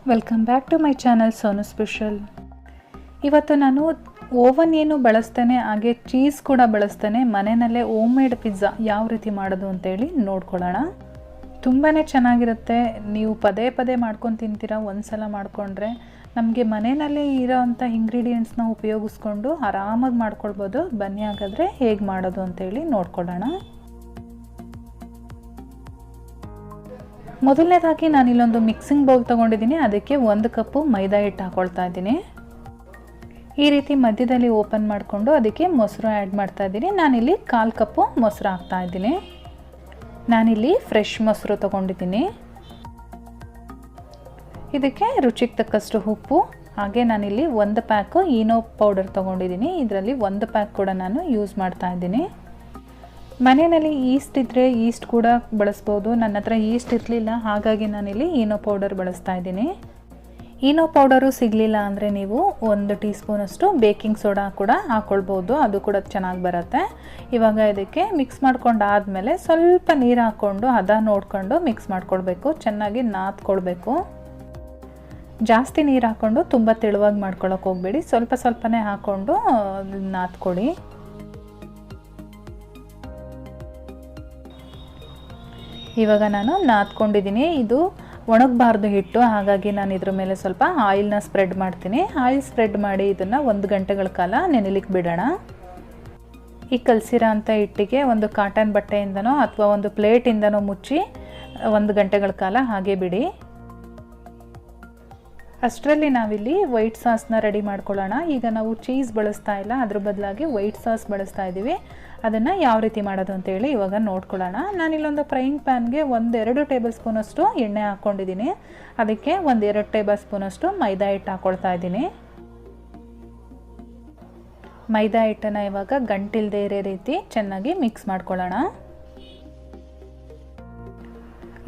Welcome back to my channel Sonu special. ಇವತ್ತು ನಾನು oven ಏನು ಬಳಸ್ತೇನೆ, ಹಾಗೆ ಚೀಸ್ ಕೂಡ ಬಳಸ್ತೇನೆ. ಮನೆಯಲ್ಲೇ ಹೋಮ್ ಮೇಡ್ ಪಿಜ್ಜಾ ಯಾವ ರೀತಿ ಮಾಡೋದು ಅಂತೇಳಿ ನೋಡ್ಕೊಳ್ಳೋಣ. ತುಂಬಾ ಚೆನ್ನಾಗಿರುತ್ತೆ. ನೀವು ಪದೇ ಪದೇ ಮಾಡ್ಕೊಂಡು ತಿಂತೀರಾ. ಒಂದು ಸಲ ಮಾಡಿಕೊಂಡ್ರೆ ನಮಗೆ ಮನೆಯಲ್ಲೇ ಇರೋವಂಥ ಇಂಗ್ರೀಡಿಯೆಂಟ್ಸ್ನ ಉಪಯೋಗಿಸ್ಕೊಂಡು ಆರಾಮಾಗಿ ಮಾಡ್ಕೊಳ್ಬೋದು. ಬನ್ನಿ ಹಾಗಾದರೆ ಹೇಗೆ ಮಾಡೋದು ಅಂತೇಳಿ ನೋಡ್ಕೊಳ್ಳೋಣ. ಮೊದಲನೇದಾಗಿ ನಾನು ಇಲ್ಲೊಂದು ಮಿಕ್ಸಿಂಗ್ ಬೌಲ್ ತೊಗೊಂಡಿದ್ದೀನಿ. ಅದಕ್ಕೆ 1 ಕಪ್ಪು ಮೈದಾ ಹಿಟ್ಟು ಹಾಕ್ಕೊಳ್ತಾ ಇದ್ದೀನಿ. ಈ ರೀತಿ ಮಧ್ಯದಲ್ಲಿ ಓಪನ್ ಮಾಡಿಕೊಂಡು ಅದಕ್ಕೆ ಮೊಸರು ಆ್ಯಡ್ ಮಾಡ್ತಾ ಇದ್ದೀನಿ. ನಾನಿಲ್ಲಿ 1/4 ಕಪ್ಪು ಮೊಸರು ಹಾಕ್ತಾ ಇದ್ದೀನಿ. ನಾನಿಲ್ಲಿ ಫ್ರೆಶ್ ಮೊಸರು ತೊಗೊಂಡಿದ್ದೀನಿ. ಇದಕ್ಕೆ ರುಚಿಗೆ ತಕ್ಕಷ್ಟು ಉಪ್ಪು, ಹಾಗೆ ನಾನಿಲ್ಲಿ 1 ಪ್ಯಾಕು ಈನೋ ಪೌಡರ್ ತೊಗೊಂಡಿದ್ದೀನಿ. ಇದರಲ್ಲಿ 1 ಪ್ಯಾಕ್ ಕೂಡ ನಾನು ಯೂಸ್ ಮಾಡ್ತಾ ಇದ್ದೀನಿ. ಮನೆಯಲ್ಲಿ ಈಸ್ಟ್ ಇದ್ದರೆ ಈಸ್ಟ್ ಕೂಡ ಬಳಸ್ಬೋದು. ನನ್ನ ಹತ್ರ ಈಸ್ಟ್ ಇರಲಿಲ್ಲ, ಹಾಗಾಗಿ ನಾನಿಲ್ಲಿ ಈನೋ ಪೌಡರ್ ಬಳಸ್ತಾ ಇದ್ದೀನಿ. ಈನೋ ಪೌಡರು ಸಿಗಲಿಲ್ಲ ಅಂದರೆ ನೀವು 1 ಟೀ ಸ್ಪೂನಷ್ಟು ಬೇಕಿಂಗ್ ಸೋಡಾ ಕೂಡ ಹಾಕ್ಕೊಳ್ಬೋದು, ಅದು ಕೂಡ ಚೆನ್ನಾಗಿ ಬರುತ್ತೆ. ಇವಾಗ ಇದಕ್ಕೆ ಮಿಕ್ಸ್ ಮಾಡ್ಕೊಂಡಾದಮೇಲೆ ಸ್ವಲ್ಪ ನೀರು ಹಾಕ್ಕೊಂಡು ಹದ ನೋಡಿಕೊಂಡು ಮಿಕ್ಸ್ ಮಾಡ್ಕೊಳ್ಬೇಕು. ಚೆನ್ನಾಗಿ ನಾದ್ಕೊಳ್ಬೇಕು. ಜಾಸ್ತಿ ನೀರು ಹಾಕ್ಕೊಂಡು ತುಂಬ ತೆಳುವಾಗಿ ಮಾಡ್ಕೊಳ್ಳೋಕೆ ಹೋಗಬೇಡಿ. ಸ್ವಲ್ಪ ಸ್ವಲ್ಪನೇ ಹಾಕ್ಕೊಂಡು ನಾದ್ಕೊಳ್ಳಿ. ಇವಾಗ ನಾನು ನಾದ್ಕೊಂಡಿದ್ದೀನಿ. ಇದು ಒಣಗಬಾರ್ದು ಹಿಟ್ಟು, ಹಾಗಾಗಿ ನಾನು ಇದ್ರ ಮೇಲೆ ಸ್ವಲ್ಪ ಆಯಿಲ್ನ ಸ್ಪ್ರೆಡ್ ಮಾಡ್ತೀನಿ. ಆಯಿಲ್ ಸ್ಪ್ರೆಡ್ ಮಾಡಿ ಇದನ್ನು 1 ಗಂಟೆಗಳ ಕಾಲ ನೆನೆಲಿಕ್ಕೆ ಬಿಡೋಣ. ಈ ಕಲಸಿರೋ ಅಂಥ ಹಿಟ್ಟಿಗೆ ಒಂದು ಕಾಟನ್ ಬಟ್ಟೆಯಿಂದನೋ ಅಥವಾ ಒಂದು ಪ್ಲೇಟಿಂದನೋ ಮುಚ್ಚಿ 1 ಗಂಟೆಗಳ ಕಾಲ ಹಾಗೆ ಬಿಡಿ. ಅಷ್ಟರಲ್ಲಿ ನಾವಿಲ್ಲಿ ವೈಟ್ ಸಾಸ್ನ ರೆಡಿ ಮಾಡ್ಕೊಳ್ಳೋಣ. ಈಗ ನಾವು ಚೀಸ್ ಬಳಸ್ತಾ ಇಲ್ಲ, ಅದ್ರ ಬದಲಾಗಿ ವೈಟ್ ಸಾಸ್ ಬಳಸ್ತಾ ಇದ್ದೀವಿ. ಅದನ್ನು ಯಾವ ರೀತಿ ಮಾಡೋದು ಅಂತೇಳಿ ಇವಾಗ ನೋಡ್ಕೊಳ್ಳೋಣ. ನಾನಿಲ್ಲೊಂದು ಫ್ರೈಯಿಂಗ್ ಪ್ಯಾನ್ಗೆ 1-2 ಟೇಬಲ್ ಸ್ಪೂನಷ್ಟು ಎಣ್ಣೆ ಹಾಕ್ಕೊಂಡಿದ್ದೀನಿ. ಅದಕ್ಕೆ 1-2 ಟೇಬಲ್ ಸ್ಪೂನಷ್ಟು ಮೈದಾ ಹಿಟ್ಟು ಹಾಕ್ಕೊಳ್ತಾ ಇದ್ದೀನಿ. ಮೈದಾ ಹಿಟ್ಟನ್ನು ಇವಾಗ ಗಂಟಿಲ್ಲದೆ ಇರೋ ರೀತಿ ಚೆನ್ನಾಗಿ ಮಿಕ್ಸ್ ಮಾಡ್ಕೊಳ್ಳೋಣ.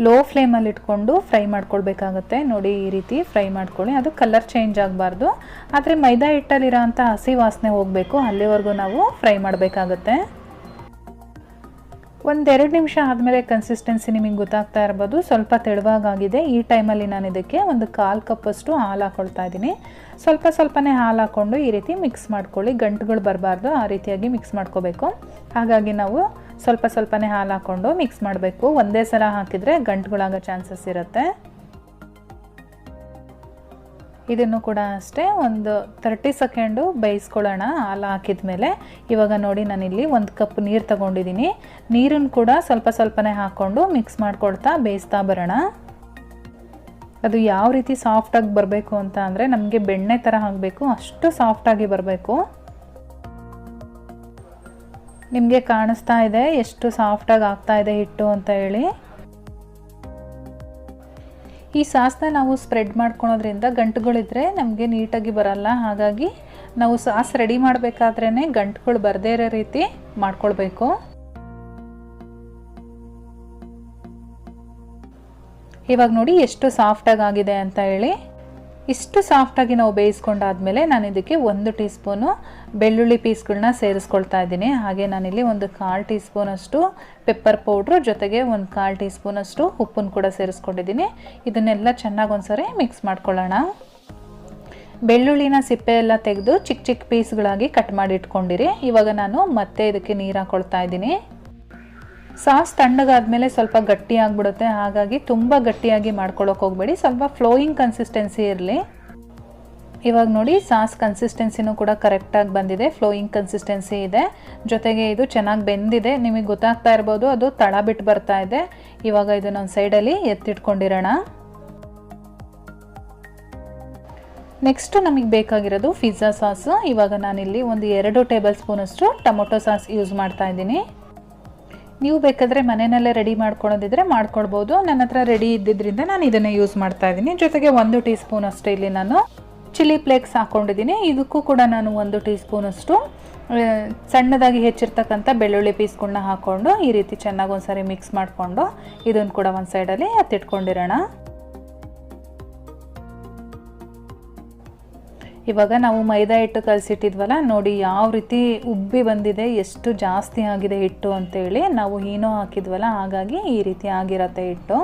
ಲೋ ಫ್ಲೇಮಲ್ಲಿ ಇಟ್ಕೊಂಡು ಫ್ರೈ ಮಾಡ್ಕೊಳ್ಬೇಕಾಗತ್ತೆ. ನೋಡಿ, ಈ ರೀತಿ ಫ್ರೈ ಮಾಡ್ಕೊಳ್ಳಿ. ಅದು ಕಲರ್ ಚೇಂಜ್ ಆಗಬಾರ್ದು, ಆದರೆ ಮೈದಾ ಹಿಟ್ಟಲ್ಲಿರೋ ಅಂಥ ಹಸಿ ವಾಸನೆ ಹೋಗಬೇಕು. ಅಲ್ಲಿವರೆಗೂ ನಾವು ಫ್ರೈ ಮಾಡಬೇಕಾಗತ್ತೆ. 1-2 ನಿಮಿಷ ಆದಮೇಲೆ ಕನ್ಸಿಸ್ಟೆನ್ಸಿ ನಿಮಗೆ ಗೊತ್ತಾಗ್ತಾ ಇರ್ಬೋದು, ಸ್ವಲ್ಪ ತೆಳುವಾಗಿದೆ. ಈ ಟೈಮಲ್ಲಿ ನಾನು ಇದಕ್ಕೆ 1/4 ಕಪ್ಪಷ್ಟು ಹಾಲು ಹಾಕ್ಕೊಳ್ತಾ ಇದ್ದೀನಿ. ಸ್ವಲ್ಪನೇ ಹಾಲು ಹಾಕ್ಕೊಂಡು ಈ ರೀತಿ ಮಿಕ್ಸ್ ಮಾಡ್ಕೊಳ್ಳಿ. ಗಂಟುಗಳು ಬರಬಾರ್ದು, ಆ ರೀತಿಯಾಗಿ ಮಿಕ್ಸ್ ಮಾಡ್ಕೋಬೇಕು. ಹಾಗಾಗಿ ನಾವು ಸ್ವಲ್ಪನೇ ಹಾಲು ಹಾಕ್ಕೊಂಡು ಮಿಕ್ಸ್ ಮಾಡಬೇಕು. ಒಂದೇ ಸಲ ಹಾಕಿದರೆ ಗಂಟುಗಳಾಗೋ ಚಾನ್ಸಸ್ ಇರುತ್ತೆ. ಇದನ್ನು ಕೂಡ ಅಷ್ಟೇ ಒಂದು 30 ಸೆಕೆಂಡು ಬೇಯಿಸ್ಕೊಳ್ಳೋಣ ಹಾಲು ಹಾಕಿದ ಮೇಲೆ. ಇವಾಗ ನೋಡಿ, ನಾನಿಲ್ಲಿ 1 ಕಪ್ ನೀರು ತಗೊಂಡಿದ್ದೀನಿ. ನೀರನ್ನು ಕೂಡ ಸ್ವಲ್ಪನೇ ಹಾಕ್ಕೊಂಡು ಮಿಕ್ಸ್ ಮಾಡ್ಕೊಳ್ತಾ ಬೇಯಿಸ್ತಾ ಬರೋಣ. ಅದು ಯಾವ ರೀತಿ ಸಾಫ್ಟಾಗಿ ಬರಬೇಕು ಅಂತ ಅಂದರೆ ನಮಗೆ ಬೆಣ್ಣೆ ಥರ ಆಗಬೇಕು, ಅಷ್ಟು ಸಾಫ್ಟಾಗಿ ಬರಬೇಕು. ನಿಮಗೆ ಕಾಣಿಸ್ತಾ ಇದೆ ಎಷ್ಟು ಸಾಫ್ಟಾಗಿ ಆಗ್ತಾ ಇದೆ ಹಿಟ್ಟು ಅಂತ ಹೇಳಿ. ಈ ಸಾಸ್ನ ನಾವು ಸ್ಪ್ರೆಡ್ ಮಾಡ್ಕೊಳೋದ್ರಿಂದ ಗಂಟುಗಳಿದ್ರೆ ನಮಗೆ ನೀಟಾಗಿ ಬರಲ್ಲ. ಹಾಗಾಗಿ ನಾವು ಸಾಸ್ ರೆಡಿ ಮಾಡಬೇಕಾದ್ರೇ ಗಂಟುಗಳು ಬರದೇ ಇರೋ ರೀತಿ ಮಾಡ್ಕೊಳ್ಬೇಕು. ಇವಾಗ ನೋಡಿ ಎಷ್ಟು ಸಾಫ್ಟಾಗಿ ಆಗಿದೆ ಅಂತ ಹೇಳಿ. ಇಷ್ಟು ಸಾಫ್ಟಾಗಿ ನಾವು ಬೇಯಿಸ್ಕೊಂಡಾದ್ಮೇಲೆ ನಾನು ಇದಕ್ಕೆ 1 ಟೀ ಸ್ಪೂನು ಬೆಳ್ಳುಳ್ಳಿ ಪೀಸ್ಗಳನ್ನ ಸೇರಿಸ್ಕೊಳ್ತಾ ಇದ್ದೀನಿ. ಹಾಗೆ ನಾನಿಲ್ಲಿ 1/4 ಟೀ ಸ್ಪೂನಷ್ಟು ಪೆಪ್ಪರ್ ಪೌಡ್ರು ಜೊತೆಗೆ 1/4 ಟೀ ಸ್ಪೂನಷ್ಟು ಉಪ್ಪನ್ನು ಕೂಡ ಸೇರಿಸ್ಕೊಂಡಿದ್ದೀನಿ. ಇದನ್ನೆಲ್ಲ ಚೆನ್ನಾಗಿ ಒಂದ್ಸರಿ ಮಿಕ್ಸ್ ಮಾಡ್ಕೊಳ್ಳೋಣ. ಬೆಳ್ಳುಳ್ಳಿನ ಸಿಪ್ಪೆ ಎಲ್ಲ ತೆಗೆದು ಚಿಕ್ಕ ಪೀಸ್ಗಳಾಗಿ ಕಟ್ ಮಾಡಿ ಇಟ್ಕೊಂಡಿರಿ. ಇವಾಗ ನಾನು ಮತ್ತೆ ಇದಕ್ಕೆ ನೀರು ಹಾಕ್ಕೊಳ್ತಾ ಇದ್ದೀನಿ. ಸಾಸ್ ತಣ್ಣಗಾದ್ಮೇಲೆ ಸ್ವಲ್ಪ ಗಟ್ಟಿ ಆಗಿಬಿಡುತ್ತೆ, ಹಾಗಾಗಿ ತುಂಬ ಗಟ್ಟಿಯಾಗಿ ಮಾಡ್ಕೊಳ್ಳೋಕೆ ಹೋಗಬೇಡಿ. ಸ್ವಲ್ಪ ಫ್ಲೋಯಿಂಗ್ ಕನ್ಸಿಸ್ಟೆನ್ಸಿ ಇರಲಿ. ಇವಾಗ ನೋಡಿ, ಸಾಸ್ ಕನ್ಸಿಸ್ಟೆನ್ಸಿನೂ ಕೂಡ ಕರೆಕ್ಟಾಗಿ ಬಂದಿದೆ, ಫ್ಲೋಯಿಂಗ್ ಕನ್ಸಿಸ್ಟೆನ್ಸಿ ಇದೆ. ಜೊತೆಗೆ ಇದು ಚೆನ್ನಾಗಿ ಬೆಂದಿದೆ. ನಿಮಗೆ ಗೊತ್ತಾಗ್ತಾ ಇರ್ಬೋದು, ಅದು ತಳ ಬಿಟ್ಟು ಬರ್ತಾ ಇದೆ. ಇವಾಗ ಇದನ್ನೊಂದು ಸೈಡಲ್ಲಿ ಎತ್ತಿಟ್ಕೊಂಡಿರೋಣ. ನೆಕ್ಸ್ಟು ನಮಗೆ ಬೇಕಾಗಿರೋದು ಪಿಜ್ಜಾ ಸಾಸು. ಇವಾಗ ನಾನಿಲ್ಲಿ 1-2 ಟೇಬಲ್ ಸ್ಪೂನಷ್ಟು ಟೊಮೊಟೊ ಸಾಸ್ ಯೂಸ್ ಮಾಡ್ತಾ ಇದ್ದೀನಿ. ನೀವು ಬೇಕಾದರೆ ಮನೆಯಲ್ಲೇ ರೆಡಿ ಮಾಡ್ಕೊಳ್ಳೋದಿದ್ರೆ ಮಾಡ್ಕೊಳ್ಬೋದು. ನನ್ನ ಹತ್ರ ರೆಡಿ ಇದ್ದಿದ್ದರಿಂದ ನಾನು ಇದನ್ನೇ ಯೂಸ್ ಮಾಡ್ತಾ ಇದ್ದೀನಿ. ಜೊತೆಗೆ 1 ಟೀ ಸ್ಪೂನಷ್ಟು ಇಲ್ಲಿ ನಾನು ಚಿಲ್ಲಿ ಫ್ಲೇಕ್ಸ್ ಹಾಕ್ಕೊಂಡಿದ್ದೀನಿ. ಇದಕ್ಕೂ ಕೂಡ ನಾನು 1 ಟೀ ಸ್ಪೂನಷ್ಟು ಸಣ್ಣದಾಗಿ ಹೆಚ್ಚಿರ್ತಕ್ಕಂಥ ಬೆಳ್ಳುಳ್ಳಿ ಪೀಸ್ಗಳನ್ನ ಹಾಕ್ಕೊಂಡು ಈ ರೀತಿ ಚೆನ್ನಾಗಿ ಒಂದ್ಸರಿ ಮಿಕ್ಸ್ ಮಾಡಿಕೊಂಡು ಇದನ್ನು ಕೂಡ ಒಂದು ಸೈಡಲ್ಲಿ ಎತ್ತಿಟ್ಕೊಂಡಿರೋಣ. ಇವಾಗ ನಾವು ಮೈದಾ ಹಿಟ್ಟು ಕಲಸಿಟ್ಟಿದ್ವಲ್ಲ, ನೋಡಿ ಯಾವ ರೀತಿ ಉಬ್ಬಿ ಬಂದಿದೆ, ಎಷ್ಟು ಜಾಸ್ತಿ ಆಗಿದೆ ಹಿಟ್ಟು ಅಂತೇಳಿ. ನಾವು ಈನೋ ಹಾಕಿದ್ವಲ್ಲ, ಹಾಗಾಗಿ ಈ ರೀತಿ ಆಗಿರತ್ತೆ ಹಿಟ್ಟು.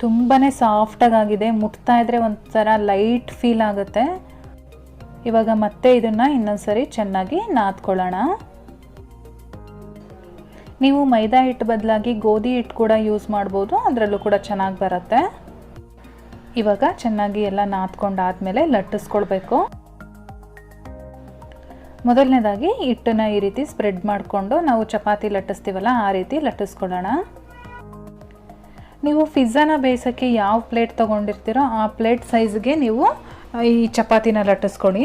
ತುಂಬಾ ಸಾಫ್ಟಾಗಿದೆ, ಮುಟ್ತಾ ಇದ್ರೆ ಒಂಥರ ಲೈಟ್ ಫೀಲ್ ಆಗುತ್ತೆ. ಇವಾಗ ಮತ್ತೆ ಇದನ್ನು ಇನ್ನೊಂದ್ಸರಿ ಚೆನ್ನಾಗಿ ನಾದ್ಕೊಳ್ಳೋಣ. ನೀವು ಮೈದಾ ಹಿಟ್ಟು ಬದಲಾಗಿ ಗೋಧಿ ಹಿಟ್ಟು ಕೂಡ ಯೂಸ್ ಮಾಡ್ಬೋದು, ಅದರಲ್ಲೂ ಕೂಡ ಚೆನ್ನಾಗಿ ಬರುತ್ತೆ. ಇವಾಗ ಚೆನ್ನಾಗಿ ಎಲ್ಲ ನಾದ್ಕೊಂಡಾದ್ಮೇಲೆ ಲಟ್ಟಿಸ್ಕೊಳ್ಬೇಕು. ಮೊದಲನೇದಾಗಿ ಹಿಟ್ಟನ್ನು ಈ ರೀತಿ ಸ್ಪ್ರೆಡ್ ಮಾಡಿಕೊಂಡು ನಾವು ಚಪಾತಿ ಲಟ್ಟಿಸ್ತೀವಲ್ಲ ಆ ರೀತಿ ಲಟ್ಟಿಸ್ಕೊಳ್ಳೋಣ. ನೀವು ಪಿಜ್ಜಾನ ಬೇಯಿಸೋಕ್ಕೆ ಯಾವ ಪ್ಲೇಟ್ ತೊಗೊಂಡಿರ್ತೀರೋ ಆ ಪ್ಲೇಟ್ ಸೈಜ್ಗೆ ನೀವು ಈ ಚಪಾತಿನ ಲಟ್ಟಿಸ್ಕೊಳ್ಳಿ.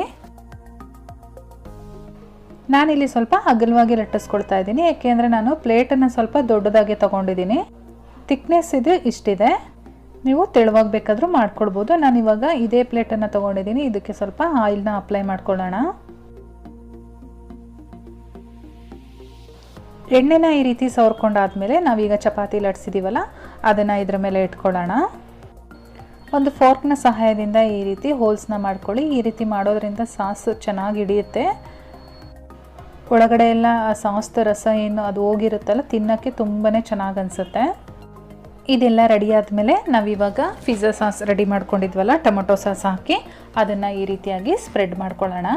ನಾನಿಲ್ಲಿ ಸ್ವಲ್ಪ ಅಗಲವಾಗಿ ಲಟ್ಟಿಸ್ಕೊಳ್ತಾ ಇದ್ದೀನಿ, ಏಕೆಂದರೆ ನಾನು ಪ್ಲೇಟನ್ನು ಸ್ವಲ್ಪ ದೊಡ್ಡದಾಗಿ ತೊಗೊಂಡಿದ್ದೀನಿ. ಥಿಕ್ನೆಸ್ ಇದು ಇಷ್ಟಿದೆ, ನೀವು ತೆಳುವಾಗಿ ಬೇಕಾದರೂ ಮಾಡ್ಕೊಳ್ಬೋದು. ನಾನಿವಾಗ ಇದೇ ಪ್ಲೇಟನ್ನು ತೊಗೊಂಡಿದ್ದೀನಿ, ಇದಕ್ಕೆ ಸ್ವಲ್ಪ ಆಯಿಲ್ನ ಅಪ್ಲೈ ಮಾಡ್ಕೊಳ್ಳೋಣ. ಎಣ್ಣೆನ ಈ ರೀತಿ ಸವರ್ಕೊಂಡಾದ್ಮೇಲೆ ನಾವೀಗ ಚಪಾತಿ ಲಟ್ಸಿದ್ದೀವಲ್ಲ ಅದನ್ನು ಇದ್ರ ಮೇಲೆ ಇಟ್ಕೊಳ್ಳೋಣ. ಒಂದು ಫೋರ್ಕ್ನ ಸಹಾಯದಿಂದ ಈ ರೀತಿ ಹೋಲ್ಸ್ನ ಮಾಡ್ಕೊಳ್ಳಿ. ಈ ರೀತಿ ಮಾಡೋದ್ರಿಂದ ಸಾಸ್ ಚೆನ್ನಾಗಿ ಹಿಡಿಯುತ್ತೆ. ಒಳಗಡೆ ಎಲ್ಲ ಸಾಸ್ದು ರಸ ಏನು ಅದು ಹೋಗಿರುತ್ತಲ್ಲ, ತಿನ್ನೋಕ್ಕೆ ತುಂಬಾ ಚೆನ್ನಾಗಿ ಅನಿಸುತ್ತೆ. ಇದೆಲ್ಲ ರೆಡಿ ಆದಮೇಲೆ ನಾವಿವಾಗ ಪಿಜ್ಜಾ ಸಾಸ್ ರೆಡಿ ಮಾಡ್ಕೊಂಡಿದ್ವಲ್ಲ, ಟೊಮೊಟೊ ಸಾಸ್ ಹಾಕಿ ಅದನ್ನು ಈ ರೀತಿಯಾಗಿ ಸ್ಪ್ರೆಡ್ ಮಾಡ್ಕೊಳ್ಳೋಣ.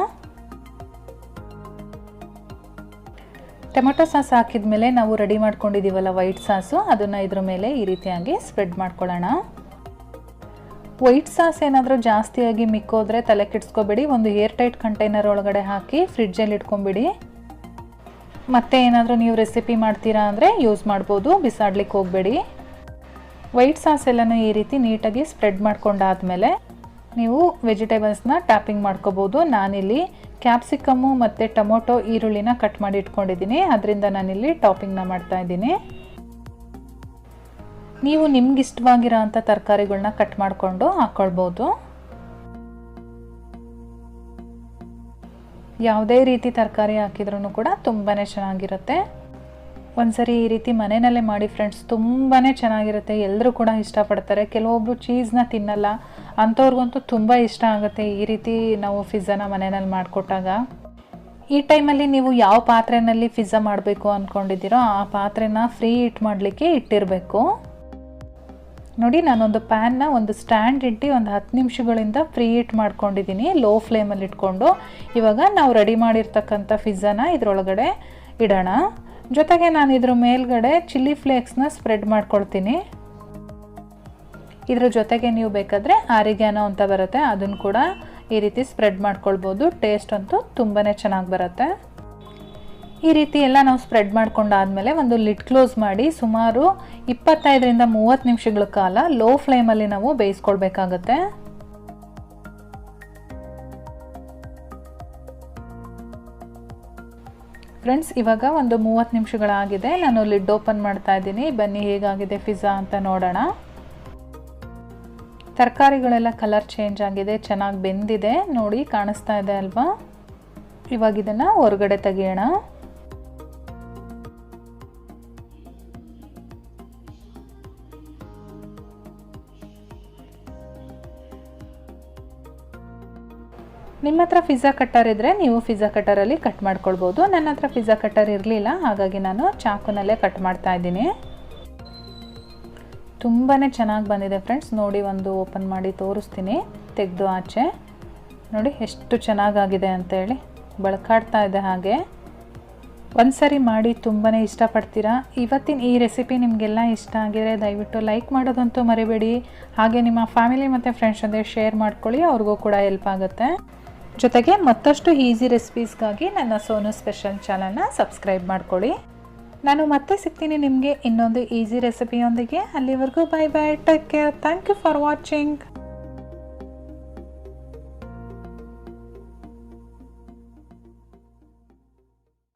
ಟೊಮೆಟೊ ಸಾಸ್ ಹಾಕಿದ ಮೇಲೆ ನಾವು ರೆಡಿ ಮಾಡ್ಕೊಂಡಿದ್ದೀವಲ್ಲ ವೈಟ್ ಸಾಸು, ಅದನ್ನು ಇದ್ರ ಮೇಲೆ ಈ ರೀತಿಯಾಗಿ ಸ್ಪ್ರೆಡ್ ಮಾಡ್ಕೊಳ್ಳೋಣ. ವೈಟ್ ಸಾಸ್ ಏನಾದರೂ ಜಾಸ್ತಿಯಾಗಿ ಮಿಕ್ಕೋದ್ರೆ ತಲೆ ಕೆಡಿಸ್ಕೋಬೇಡಿ, ಒಂದು ಏರ್ ಟೈಟ್ ಕಂಟೈನರ್ ಒಳಗಡೆ ಹಾಕಿ ಫ್ರಿಡ್ಜಲ್ಲಿ ಇಟ್ಕೊಂಬಿಡಿ. ಮತ್ತೆ ಏನಾದರೂ ನೀವು ರೆಸಿಪಿ ಮಾಡ್ತೀರಾ ಅಂದರೆ ಯೂಸ್ ಮಾಡ್ಬೋದು, ಬಿಸಾಡ್ಲಿಕ್ಕೆ ಹೋಗಬೇಡಿ. ವೈಟ್ ಸಾಸ್ ಎಲ್ಲನೂ ಈ ರೀತಿ ನೀಟಾಗಿ ಸ್ಪ್ರೆಡ್ ಮಾಡ್ಕೊಂಡಾದ್ಮೇಲೆ ನೀವು ವೆಜಿಟೇಬಲ್ಸ್ನ ಟ್ಯಾಪಿಂಗ್ ಮಾಡ್ಕೋಬೋದು. ನಾನಿಲ್ಲಿ ಕ್ಯಾಪ್ಸಿಕಮ್ಮು ಮತ್ತು ಟೊಮೊಟೊ ಈರುಳ್ಳಿನ ಕಟ್ ಮಾಡಿ ಇಟ್ಕೊಂಡಿದ್ದೀನಿ, ಅದರಿಂದ ನಾನಿಲ್ಲಿ ಟಾಪಿಂಗ್ನ ಮಾಡ್ತಾಯಿದ್ದೀನಿ. ನೀವು ನಿಮ್ಗೆ ಇಷ್ಟವಾಗಿರೋ ಅಂಥ ತರಕಾರಿಗಳನ್ನ ಕಟ್ ಮಾಡಿಕೊಂಡು ಹಾಕ್ಕೊಳ್ಬೋದು. ಯಾವುದೇ ರೀತಿ ತರಕಾರಿ ಹಾಕಿದ್ರೂ ಕೂಡ ತುಂಬಾ ಚೆನ್ನಾಗಿರುತ್ತೆ. ಒಂದ್ಸರಿ ಈ ರೀತಿ ಮನೆಯಲ್ಲೇ ಮಾಡಿ ಫ್ರೆಂಡ್ಸ್, ತುಂಬಾ ಚೆನ್ನಾಗಿರುತ್ತೆ. ಎಲ್ಲರೂ ಕೂಡ ಇಷ್ಟಪಡ್ತಾರೆ. ಕೆಲವೊಬ್ಬರು ಚೀಸ್ನ ತಿನ್ನಲ್ಲ, ಅಂಥವ್ರಿಗಂತೂ ತುಂಬ ಇಷ್ಟ ಆಗುತ್ತೆ ಈ ರೀತಿ ನಾವು ಪಿಜ್ಜಾನ ಮನೆಯಲ್ಲಿ ಮಾಡಿಕೊಟ್ಟಾಗ. ಈ ಟೈಮಲ್ಲಿ ನೀವು ಯಾವ ಪಾತ್ರೆಯಲ್ಲಿ ಪಿಜ್ಜಾ ಮಾಡಬೇಕು ಅಂದ್ಕೊಂಡಿದ್ದೀರೋ ಆ ಪಾತ್ರೆನ ಫ್ರೀ ಹೀಟ್ ಮಾಡಲಿಕ್ಕೆ ಇಟ್ಟಿರಬೇಕು. ನೋಡಿ, ನಾನೊಂದು ಪ್ಯಾನ್ನ ಒಂದು ಸ್ಟ್ಯಾಂಡ್ ಇಟ್ಟು ಒಂದು 10 ನಿಮಿಷಗಳಿಂದ ಫ್ರೀ ಹೀಟ್ ಮಾಡ್ಕೊಂಡಿದ್ದೀನಿ, ಲೋ ಫ್ಲೇಮಲ್ಲಿ ಇಟ್ಕೊಂಡು. ಇವಾಗ ನಾವು ರೆಡಿ ಮಾಡಿರ್ತಕ್ಕಂಥ ಪಿಜ್ಜಾನ ಇದರೊಳಗಡೆ ಇಡೋಣ. ಜೊತೆಗೆ ನಾನು ಇದ್ರ ಮೇಲ್ಗಡೆ ಚಿಲ್ಲಿ ಫ್ಲೇಕ್ಸ್ನ ಸ್ಪ್ರೆಡ್ ಮಾಡ್ಕೊಳ್ತೀನಿ. ಇದ್ರ ಜೊತೆಗೆ ನೀವು ಬೇಕಾದರೆ ಆರಿಗ್ಯಾನೋ ಅಂತ ಬರುತ್ತೆ, ಅದನ್ನು ಕೂಡ ಈ ರೀತಿ ಸ್ಪ್ರೆಡ್ ಮಾಡ್ಕೊಳ್ಬೋದು. ಟೇಸ್ಟ್ ಅಂತೂ ತುಂಬಾ ಚೆನ್ನಾಗಿ ಬರುತ್ತೆ. ಈ ರೀತಿ ಎಲ್ಲ ನಾವು ಸ್ಪ್ರೆಡ್ ಮಾಡ್ಕೊಂಡಾದ್ಮೇಲೆ ಒಂದು ಲಿಡ್ ಕ್ಲೋಸ್ ಮಾಡಿ ಸುಮಾರು 25ರಿಂದ 30 ನಿಮಿಷಗಳ ಕಾಲ ಲೋ ಫ್ಲೇಮಲ್ಲಿ ನಾವು ಬೇಯಿಸ್ಕೊಳ್ಬೇಕಾಗತ್ತೆ. ಫ್ರೆಂಡ್ಸ್, ಇವಾಗ ಒಂದು 30 ನಿಮಿಷಗಳಾಗಿದೆ. ನಾನು ಲಿಡ್ ಓಪನ್ ಮಾಡ್ತಾ ಇದ್ದೀನಿ. ಬನ್ನಿ ಹೇಗಾಗಿದೆ ಪಿಜ್ಜಾ ಅಂತ ನೋಡೋಣ. ತರಕಾರಿಗಳೆಲ್ಲ ಕಲರ್ ಚೇಂಜ್ ಆಗಿದೆ, ಚೆನ್ನಾಗಿ ಬೆಂದಿದೆ. ನೋಡಿ, ಕಾಣಿಸ್ತಾ ಇದೆ ಅಲ್ವಾ? ಇವಾಗ ಇದನ್ನು ಹೊರಗಡೆ ತೆಗೆಯೋಣ. ನಿಮ್ಮ ಹತ್ರ ಪಿಜ್ಜಾ ಕಟ್ಟರ್ ಇದ್ದರೆ ನೀವು ಪಿಜ್ಜಾ ಕಟ್ಟರಲ್ಲಿ ಕಟ್ ಮಾಡ್ಕೊಳ್ಬೋದು. ನನ್ನ ಹತ್ರ ಪಿಜ್ಜಾ ಕಟ್ಟರ್ ಇರಲಿಲ್ಲ, ಹಾಗಾಗಿ ನಾನು ಚಾಕುನಲ್ಲೇ ಕಟ್ ಮಾಡ್ತಾ ಇದ್ದೀನಿ. ತುಂಬಾ ಚೆನ್ನಾಗಿ ಬಂದಿದೆ ಫ್ರೆಂಡ್ಸ್. ನೋಡಿ, ಒಂದು ಓಪನ್ ಮಾಡಿ ತೋರಿಸ್ತೀನಿ, ತೆಗೆದು ಆಚೆ. ನೋಡಿ ಎಷ್ಟು ಚೆನ್ನಾಗಾಗಿದೆ ಅಂತೇಳಿ, ಬಳಕಾಡ್ತಾ ಇದೆ. ಹಾಗೆ ಒಂದ್ಸರಿ ಮಾಡಿ ತುಂಬಾ ಇಷ್ಟಪಡ್ತೀರಾ. ಇವತ್ತಿನ ಈ ರೆಸಿಪಿ ನಿಮಗೆಲ್ಲ ಇಷ್ಟ ಆಗಿದ್ರೆ ದಯವಿಟ್ಟು ಲೈಕ್ ಮಾಡೋದಂತೂ ಮರಿಬೇಡಿ. ಹಾಗೆ ನಿಮ್ಮ ಫ್ಯಾಮಿಲಿ ಮತ್ತು ಫ್ರೆಂಡ್ಸ್ ಜೊತೆ ಶೇರ್ ಮಾಡ್ಕೊಳ್ಳಿ, ಅವ್ರಿಗೂ ಕೂಡ ಹೆಲ್ಪ್ ಆಗುತ್ತೆ. ಜೊತೆಗೆ ಮತ್ತಷ್ಟು ಈಸಿ ರೆಸಿಪೀಸ್ಗಾಗಿ ನನ್ನ ಸೋನು ಸ್ಪೆಷಲ್ ಚಾನಲ್ನ ಸಬ್ಸ್ಕ್ರೈಬ್ ಮಾಡ್ಕೊಳ್ಳಿ. ನಾನು ಮತ್ತೆ ಸಿಗ್ತೀನಿ ನಿಮಗೆ ಇನ್ನೊಂದು ಈಸಿ ರೆಸಿಪಿಯೊಂದಿಗೆ. ಅಲ್ಲಿವರೆಗೂ bye bye, take care, thank you for watching.